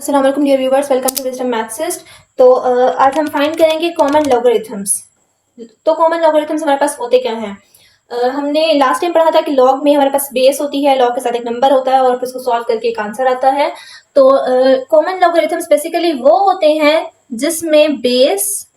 अस्सलाम वालेकुम dear viewers, welcome to Wisdom Mathsist. तो आज हम फाइंड करेंगे कॉमन लॉगरिथम्स। तो कॉमन लॉगरिथम्स हमारे पास होते क्या हैं? हमने लास्ट टाइम पढ़ा था कि लॉग में हमारे पास बेस होती है, लॉग के साथ एक नंबर होता है और फिर उसको सॉल्व करके एक आंसर आता है। तो कॉमन लॉगरिथम्स बेसिकली वो होते हैं जिसमें बेस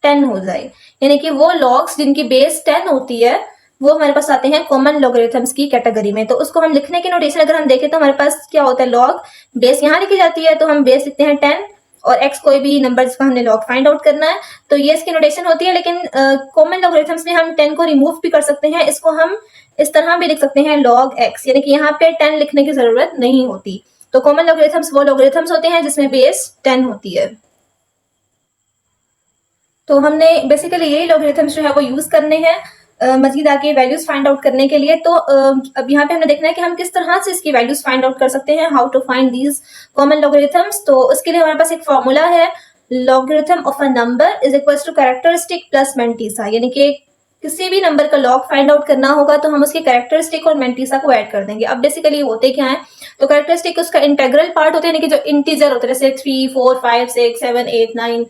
10 हो जाए, यानी कि वो लॉग्स जिनकी बेस 10 होती है वो हमारे पास आते हैं कॉमन लॉगरिथम्स की कैटेगरी में। तो उसको हम लिखने की नोटेशन अगर हम देखें तो हमारे पास क्या होता है, लॉग बेस यहाँ लिखी जाती है तो हम बेस लिखते हैं 10 और x कोई भी नंबर जिसका हमने लॉग फाइंड आउट करना है, तो ये इसकी नोटेशन होती है। लेकिन कॉमन लॉगरिथम्स में हम 10 को रिमूव भी कर सकते हैं, इसको हम इस तरह भी लिख सकते हैं log x, यानी कि यहाँ पे 10 लिखने की जरूरत नहीं होती। तो कॉमन लॉगरिथम्स वो लॉगरिथम्स होते हैं जिसमें बेस 10 होती है। तो हमने बेसिकली यही लॉगरिथम्स जो है वो यूज करने हैं मजीद आगे वैल्यूज फाइंड आउट करने के लिए। तो अब यहाँ पे हमने देखना है कि हम किस तरह से इसकी वैल्यूज फाइंड आउट कर सकते हैं, how to find these common logarithms. तो उसके लिए हमारे पास एक फॉर्मूला है, logarithm of a number is equal to characteristic plus mantissa, यानी कि किसी भी नंबर का लॉग फाइंड आउट करना होगा तो हम उसके कैरेक्टरिस्टिक और मेंटीसा को ऐड कर देंगे। अब बेसिकली होते क्या है, तो कैरेक्टरिस्टिक उसका इंटेग्रल पार्ट होता है, यानी कि जो इंटीजर होते हैं जैसे 3, 4, 5, 6, 7, 8, 9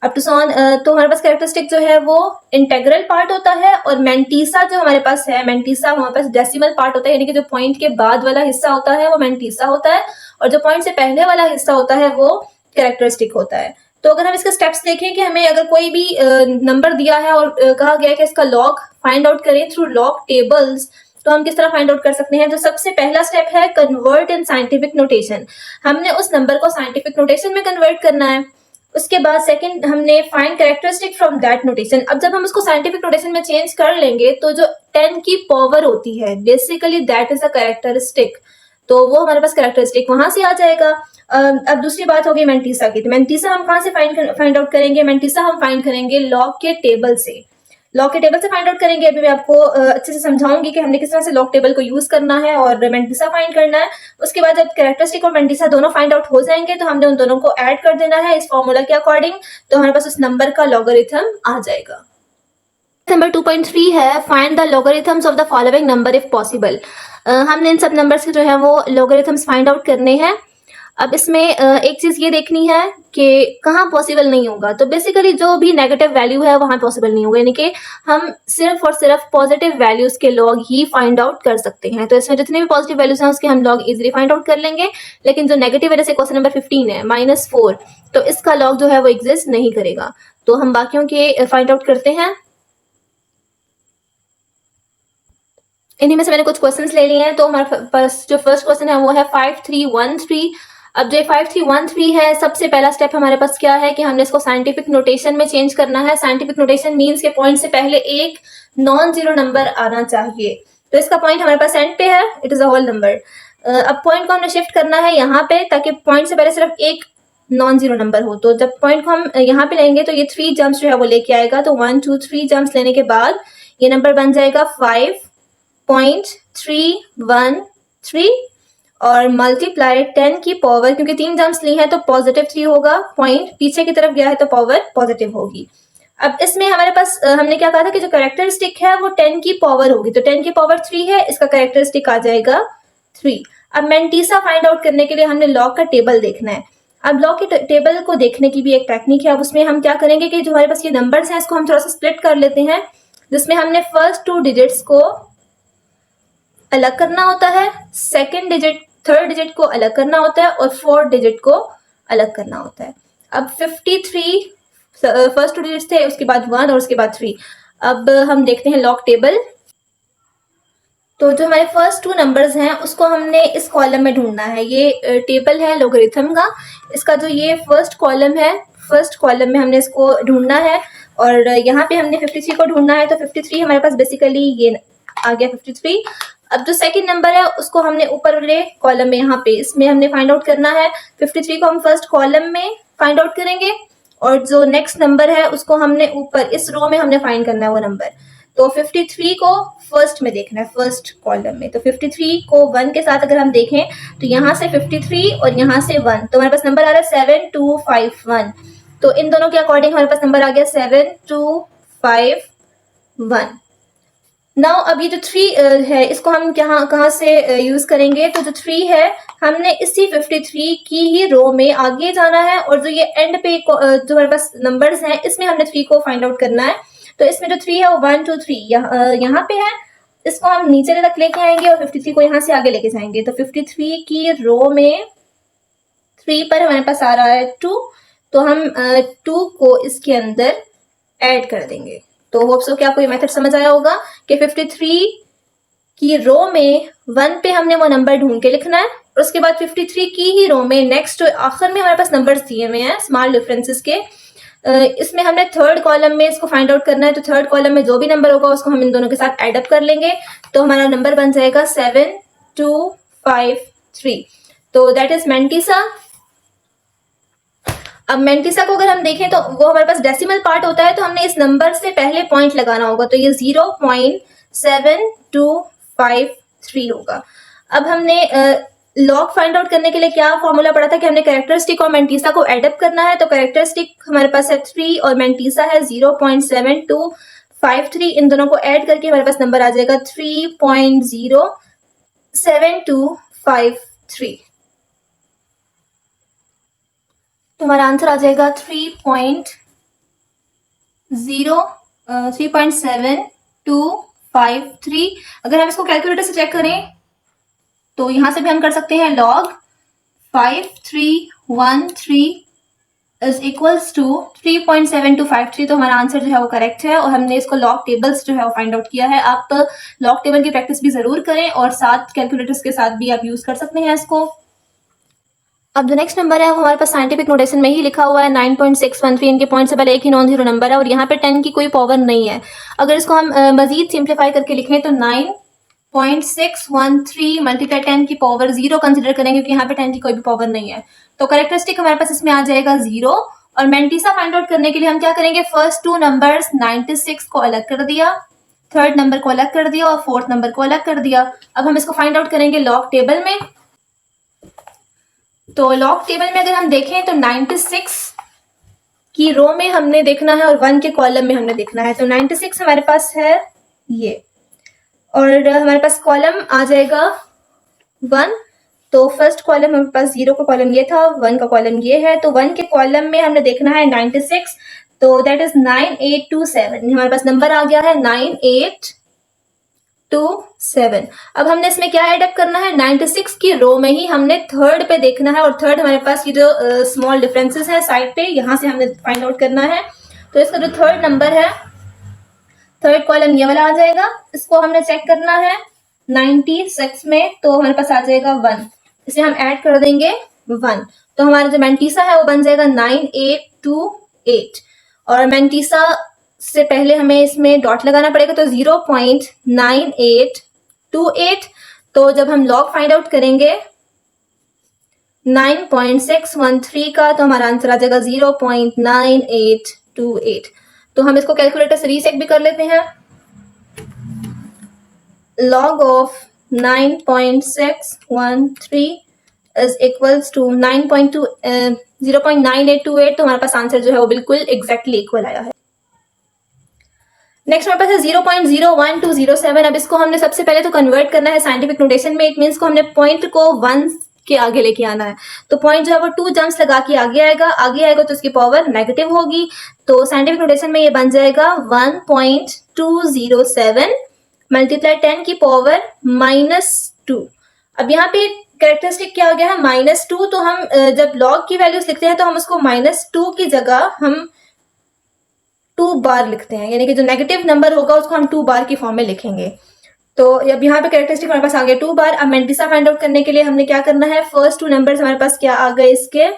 अप टू सॉन। तो हमारे पास कैरेक्टरिस्टिक जो है वो इंटेग्रल पार्ट होता है और मेंटीसा जो हमारे पास है, मेंटीसा हमारे पास डेसिमल पार्ट होता है, यानी कि जो पॉइंट के बाद वाला हिस्सा होता है वो मेंटीसा होता है और जो पॉइंट से पहले वाला हिस्सा होता है वो कैरेक्टरिस्टिक होता है। तो अगर हम इसके स्टेप्स देखें कि हमें अगर कोई भी नंबर दिया है और कहा गया है कि इसका लॉग फाइंड आउट करें थ्रू लॉग टेबल्स, तो हम किस तरह फाइंड आउट कर सकते हैं। तो सबसे पहला स्टेप है कन्वर्ट इन साइंटिफिक नोटेशन, हमने उस नंबर को साइंटिफिक नोटेशन में कन्वर्ट करना है। उसके बाद सेकंड हमने find characteristic from that notation. अब जब हम उसको साइंटिफिक नोटेशन में चेंज कर लेंगे तो जो 10 की पावर होती है basically that is a characteristic, तो वो हमारे पास कैरेक्टरिस्टिक वहां से आ जाएगा। अब दूसरी बात होगी मेंटीसा की। तो मेंटीसा हम कहाँ से फाइंड आउट करेंगे? मेंटीसा हम फाइंड करेंगे लॉग के टेबल से, लॉग के टेबल से फाइंड आउट करेंगे। अभी मैं आपको अच्छे से समझाऊंगी कि हमने किस तरह से लॉग टेबल को यूज करना है और मेंटीसा फाइंड करना है। उसके बाद जब कैरेक्टरिस्टिक और मेंटीसा दोनों फाइंड आउट हो जाएंगे तो हमने उन दोनों को ऐड कर देना है इस फॉर्मूला के अकॉर्डिंग, तो हमारे पास उस नंबर का लॉगरिथम आ जाएगा। नंबर 2.3 है find the logarithms of the following number if possible. हमने इन सब नंबर्स के जो है वो लॉगरिथम्स फाइंड आउट करने हैं। अब इसमें एक चीज ये देखनी है कि कहाँ पॉसिबल नहीं होगा। तो बेसिकली जो भी नेगेटिव वैल्यू है वहां पॉसिबल नहीं होगा, यानी कि हम सिर्फ और सिर्फ पॉजिटिव वैल्यूज के लॉग ही फाइंड आउट कर सकते हैं। तो इसमें जितने भी पॉजिटिव वैल्यूज हैं उसके हम लॉग इजीली फाइंड आउट कर लेंगे, लेकिन जो नेगेटिव है जैसे क्वेश्चन नंबर 15 है -4, तो इसका लॉग जो है वो एग्जिस्ट नहीं करेगा। तो हम बाकियों के फाइंड आउट करते हैं। इन्हीं में से मैंने कुछ क्वेश्चंस ले लिए हैं। तो हमारे पास जो फर्स्ट क्वेश्चन है वो है 5313। अब जो 5313 है, सबसे पहला स्टेप हमारे पास क्या है कि हमने इसको साइंटिफिक नोटेशन में चेंज करना है। साइंटिफिक नोटेशन मींस के पॉइंट से पहले एक नॉन जीरो नंबर आना चाहिए। तो इसका पॉइंट हमारे पास एंड पे है, it is a whole number. अब पॉइंट को हमने शिफ्ट करना है यहाँ पे ताकि पॉइंट से पहले सिर्फ एक नॉन जीरो नंबर हो। तो जब पॉइंट को हम यहाँ पे लेंगे तो ये 3 जम्प्स जो है वो लेके आएगा। तो 1 2 3 जम्प्स लेने के बाद ये नंबर बन जाएगा 5.313 और मल्टीप्लाई 10 की पावर, क्योंकि 3 जम्प्स ली है तो +3 होगा, पॉइंट पीछे की तरफ गया है तो पावर पॉजिटिव होगी। अब इसमें हमारे पास हमने क्या कहा था कि जो कैरेक्टरिस्टिक है वो 10 की पावर होगी, तो 10 की पावर 3 है, इसका कैरेक्टरिस्टिक आ जाएगा 3। अब मेंटीसा फाइंड आउट करने के लिए हमने लॉग का टेबल देखना है। अब लॉग के टेबल को देखने की भी एक टेक्निक है। अब उसमें हम क्या करेंगे कि जो हमारे पास ये नंबर्स हैं इसको हम थोड़ा सा स्प्लिट कर लेते हैं, जिसमें हमने फर्स्ट 2 डिजिट्स को अलग करना होता है, सेकंड डिजिट थर्ड डिजिट को अलग करना होता है और फोर्थ डिजिट को अलग करना होता है। अब 53 फर्स्ट 2 डिजिट्स थे, उसके बाद 1 और उसके बाद 3। अब हम देखते हैं लॉग टेबल। तो जो हमारे फर्स्ट 2 नंबर्स हैं उसको हमने इस कॉलम में ढूंढना है। ये टेबल है लोगरिथम का, इसका जो ये फर्स्ट कॉलम है, फर्स्ट कॉलम में हमने इसको ढूंढना है और यहाँ पे हमने 53 को ढूंढना है। तो 53 हमारे पास बेसिकली ये आ गया 53। अब जो सेकंड नंबर है उसको हमने ऊपर वाले कॉलम में यहाँ पे इसमें हमने फाइंड आउट करना है। 53 को हम फर्स्ट कॉलम में फाइंड आउट करेंगे और जो नेक्स्ट नंबर है उसको हमने ऊपर इस रो में हमने फाइंड करना है वो नंबर। तो 53 को फर्स्ट में देखना है, फर्स्ट कॉलम में। तो 53 को 1 के साथ अगर हम देखें तो यहाँ से 53 और यहाँ से 1, तो हमारे पास नंबर आ रहा है 7251। तो इन दोनों के अकॉर्डिंग हमारे पास नंबर आ गया 7251। नाउ अब ये जो 3 है इसको हम कहाँ से यूज करेंगे? तो जो 3 है हमने इसी 53 की ही रो में आगे जाना है और जो ये एंड पे जो हमारे पास नंबर्स हैं इसमें हमने 3 को फाइंड आउट करना है। तो इसमें जो 3 है वो 1 2 3 यहाँ पे है, इसको हम नीचे तक लेके आएंगे और 53 को यहाँ से आगे लेके जाएंगे। तो 53 की रो में 3 पर हमारे पास आ रहा है 2, तो हम 2 को इसके अंदर ऐड कर देंगे। तो होप सो कि आपको ये मेथड समझ आया होगा कि 53 की रो में 1 पे हमने वो नंबर ढूंढ के लिखना है और उसके बाद 53 की ही रो में नेक्स्ट आखिर में हमारे पास नंबर्स दिए हुए हैं स्मॉल डिफरेंसेस के, इसमें हमने थर्ड कॉलम में इसको फाइंड आउट करना है। तो थर्ड कॉलम में जो भी नंबर होगा उसको हम इन दोनों के साथ एड अप कर लेंगे, तो हमारा नंबर बन जाएगा 7 2 5 3। तो दैट इज मेंटिसा। अब मेंटिसा को अगर हम देखें तो वो हमारे पास डेसिमल पार्ट होता है, तो हमने इस नंबर से पहले पॉइंट लगाना होगा, तो ये 0.7253 होगा। अब हमने लॉग फाइंड आउट करने के लिए क्या फॉर्मूला पढ़ा था कि हमने कैरेक्टरिस्टिक और मेंटिसा को एड अप करना है। तो कैरेक्टरिस्टिक हमारे पास है 3 और मेंटिसा है 0.7253। इन दोनों को ऐड करके हमारे पास नंबर आ जाएगा 3.07253। तो हमारा आंसर आ जाएगा 3.7253। अगर हम इसको कैलकुलेटर से चेक करें तो यहां से भी हम कर सकते हैं लॉग 5313 इज इक्वल्स टू 3.7253। तो हमारा आंसर जो है वो करेक्ट है और हमने इसको लॉग टेबल्स जो है वो फाइंड आउट किया है। आप लॉग टेबल की प्रैक्टिस भी जरूर करें और साथ कैलकुलेटर्स के साथ भी आप यूज कर सकते हैं इसको। अब जो नेक्स्ट नंबर है वो हमारे पास साइंटिफिक नोटेशन में ही लिखा हुआ है 9.613। इनके पॉइंट से पहले एक ही नॉन जीरो नंबर है और यहाँ पे 10 की कोई पावर नहीं है। अगर इसको हम मजीद सिंप्लीफाई करके लिखें तो 9.613 मल्टीप्लाई 10 की पावर 0 कंसिडर करेंगे क्योंकि यहाँ पे 10 की कोई भी पावर नहीं है। तो कैरेक्टरिस्टिक हमारे पास इसमें आ जाएगा 0 और मेंटिसा फाइंड आउट करने के लिए हम क्या करेंगे, फर्स्ट 2 नंबर्स 96 को अलग कर दिया, थर्ड नंबर को अलग कर दिया और फोर्थ नंबर को अलग कर दिया। अब हम इसको फाइंड आउट करेंगे लॉग टेबल में। तो लॉग टेबल में अगर हम देखें तो 96 की रो में हमने देखना है और 1 के कॉलम में हमने देखना है। तो 96 हमारे पास है ये और हमारे पास कॉलम आ जाएगा 1। तो फर्स्ट कॉलम हमारे पास 0 का कॉलम ये था, 1 का कॉलम ये है। तो 1 के कॉलम में हमने देखना है 96, तो दैट इज 9827। हमारे पास नंबर आ गया है 9827। अब हमने इसमें क्या एड अप करना है, 96 की रो में ही हमने थर्ड पे देखना है और थर्ड हमारे पास ये जो स्मॉल डिफरेंसेस है साइड पे, यहाँ से हमने फाइंड आउट करना है। तो इसका जो थर्ड नंबर है, थर्ड कॉलम ये वाला आ जाएगा, इसको हमने चेक करना है 96 में, तो हमारे पास आ जाएगा 1। इसे हम ऐड कर देंगे 1, तो हमारा जो मेंटिसा है वो बन जाएगा 9828 और मेंटिसा से पहले हमें इसमें डॉट लगाना पड़ेगा, तो 0.9828। तो जब हम लॉग फाइंड आउट करेंगे 9.613 का, तो हमारा आंसर आ जाएगा 0.9828। तो हम इसको कैलकुलेटर से रीचेक भी कर लेते हैं। Log of 9.613 is equals to 0.9828। तो हमारे पास आंसर जो है वो बिल्कुल एग्जैक्टली इक्वल आया है। नेक्स्ट हमारे पास है 0.01207। अब इसको हमने सबसे पहले तो कन्वर्ट करना है साइंटिफिक नोटेशन में। इट मीन्स को हमने पॉइंट को 1 के आगे लेके आना है, तो पॉइंट जो है वो 2 जम्प्स लगा के आगे आएगा तो इसकी पावर नेगेटिव होगी। तो साइंटिफिक नोटेशन में ये बन जाएगा 1.207 मल्टीप्लाई 10 की पावर -2। अब यहाँ पे कैरेक्टरिस्टिक क्या हो गया है -2, तो हम जब लॉग की वैल्यूज लिखते हैं तो हम उसको -2 की जगह हम 2 बार लिखते हैं, यानी कि जो नेगेटिव नंबर होगा उसको हम 2 बार की फॉर्म में लिखेंगे। तो अब यहाँ पे कैरेक्टरिस्टिक हमारे पास आ गया 2 बार। अब मेंटिसा फाइंड आउट करने के लिए हमने क्या करना है, फर्स्ट 2 नंबर्स हमारे पास क्या आ गए इसके,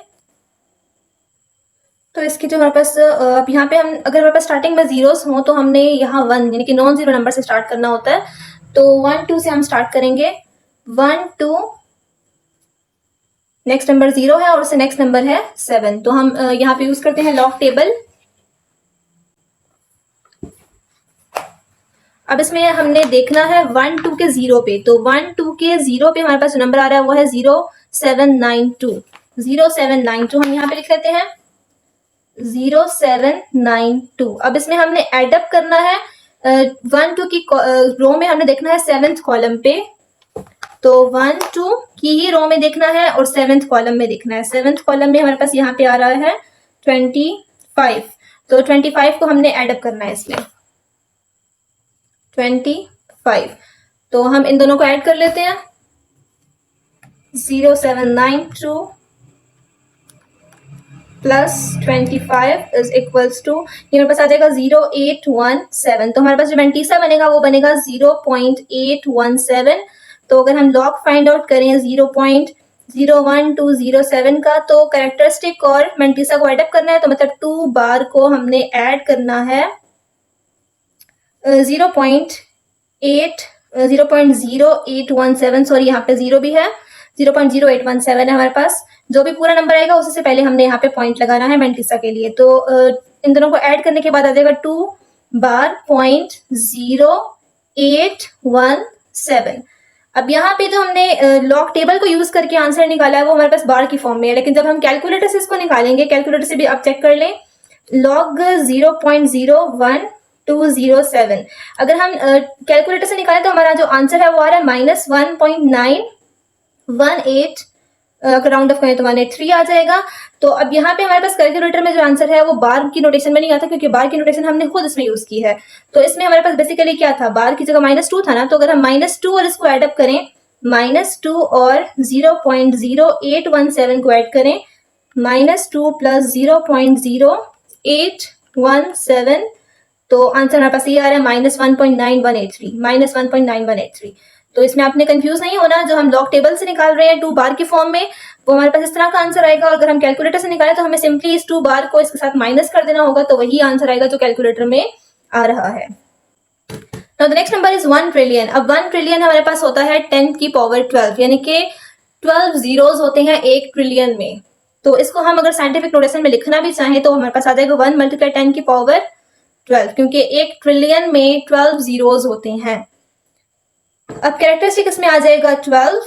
तो इसके जो हमारे पास अब यहाँ पे हम अगर हमारे पास स्टार्टिंग में जीरोस हो तो हमने यहाँ 1 यानी कि नॉन जीरो नंबर से स्टार्ट करना होता है। तो 1 2 से हम स्टार्ट करेंगे, 1 2, नेक्स्ट नंबर 0 है और उससे नेक्स्ट नंबर है 7। तो हम यहाँ पे यूज करते हैं लॉग टेबल। अब इसमें हमने देखना है 1 2 के 0 पे, तो 1 2 के 0 पे हमारे पास जो नंबर आ रहा है वो है 0792। 0792 हम यहाँ पे लिख लेते हैं 0792। अब इसमें हमने एड अप करना है 1 2 की रो में हमने देखना है 7th कॉलम पे, तो 1 2 की ही रो में देखना है और 7th कॉलम में देखना है। 7th कॉलम में हमारे पास यहाँ पे आ रहा है 25, तो 25 को हमने एड अप करना है इसमें 25, तो हम इन दोनों को ऐड कर लेते हैं 0792 प्लस 25 इज इक्वल्स टू, ये मेरे पास आ जाएगा 0817, तो हमारे पास जो मेंटीसा बनेगा वो बनेगा 0.817। तो अगर हम लॉग फाइंड आउट करें 0.01207 का, तो कैरेक्टरिस्टिक और मेंटीसा को एडअप करना है, तो मतलब 2 बार को हमने ऐड करना है 0.0817, सॉरी यहाँ पे 0 भी है, 0.0817 है हमारे पास। जो भी पूरा नंबर आएगा उससे पहले हमने यहाँ पे पॉइंट लगाना है मेंटीसा के लिए। तो इन दोनों को ऐड करने के बाद आ जाएगा 2 बार 0.0817। अब यहाँ पे जो हमने लॉग टेबल को यूज करके आंसर निकाला है वो हमारे पास बार की फॉर्म में है, लेकिन जब हम कैलकुलेटर से इसको निकालेंगे, कैलकुलेटर से भी आप चेक कर लें, लॉग 0.01207, अगर हम कैलकुलेटर से निकालें तो हमारा जो आंसर है वो आ रहा है -1.918, अगर राउंड ऑफ करें तो 183 आ जाएगा। तो अब यहाँ पे हमारे पास कैलकुलेटर में जो आंसर है वो बार की नोटेशन में नहीं आता, क्योंकि बार की नोटेशन हमने खुद इसमें यूज की है। तो इसमें हमारे पास बेसिकली क्या था, बार की जगह -2 था ना, तो अगर हम -2 और इसको एडअप करें, -2 और 0.0817 को ऐड करें, -2 प्लस 0.0817, तो आंसर हमारे पास ये आ रहा है -1.9183। तो इसमें आपने कंफ्यूज नहीं होना, जो हम लॉग टेबल से निकाल रहे हैं 2 बार की फॉर्म में, वो हमारे पास इस तरह का आंसर आएगा। और अगर हम कैलकुलेटर से निकालें तो हमें सिंपली इस 2 बार को इसके साथ माइनस कर देना होगा, तो वही आंसर आएगा जो कैलकुलेटर में आ रहा है। Now the next number is 1 trillion. अब 1 ट्रिलियन हमारे पास होता है 10 की पावर 12, यानी कि 12 जीरोज होते हैं 1 ट्रिलियन में। तो इसको हम अगर साइंटिफिक नोटेशन में लिखना भी चाहें तो हमारे पास आ जाएगा 1 × 10 की पावर 12, क्योंकि 1 ट्रिलियन में 12 जीरोज होते हैं। अब कैरेक्टरिस्टिक इसमें आ जाएगा 12।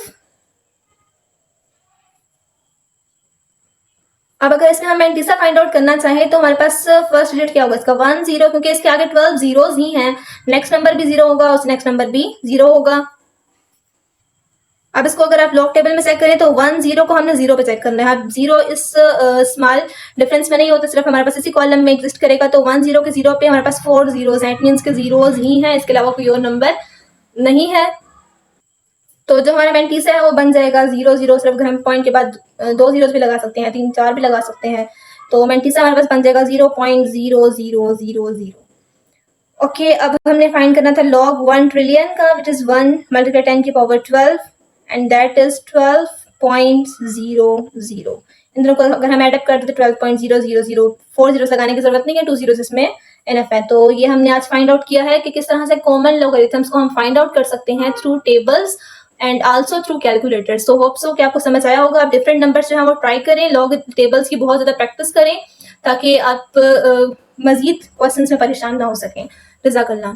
अब अगर इसमें हम मेंटीसा फाइंड आउट करना चाहें तो हमारे पास फर्स्ट डिजिट क्या होगा इसका 10, क्योंकि इसके आगे 12 जीरोज ही हैं, नेक्स्ट नंबर भी 0 होगा, उस नेक्स्ट नंबर भी 0 होगा। अब इसको अगर आप लॉग टेबल में चेक करें तो 1 0 को हमने 0 पे चेक करना है। अब 0 इस स्मॉल डिफरेंस में नहीं होता, सिर्फ हमारे पास इसी कॉलम में एग्जिस्ट करेगा। तो 1 0 के 0 पे हमारे पास 4 जीरोज हैं, इट मींस के जीरोज ही हैं, इसके अलावा कोई और नंबर नहीं है। तो जो हमारा मेंटीसा है वो बन जाएगा 0 0, सिर्फ अगर हम पॉइंट के बाद 2 जीरोज भी लगा सकते हैं, 3 4 भी लगा सकते हैं, तो मेंटीसा हमारे पास बन जाएगा 0.0000। ओके, अब हमने फाइंड करना था लॉग 1 ट्रिलियन का, विच इज 1 × 10 की पावर 12, एंड दैट इज 12.00। इन दोनों को अगर हम एडअप करते तो 12.000, 4 जीरोस लगाने की जरूरत नहीं है, 2 जीरोस इसमें एनफ है। तो ये हमने आज फाइंड आउट किया है कि किस तरह से कॉमन लॉगरिथम्स को हम फाइंड आउट कर सकते हैं through tables and also through calculators. तो होप सो कि आपको समझ आया होगा। आप डिफरेंट नंबर्स जो है वो ट्राई करें, लॉग टेबल्स की बहुत ज्यादा प्रैक्टिस करें, ताकि आप मजीद क्वेश्चंस में परेशान ना हो सकें। जज़ाकल्लाह।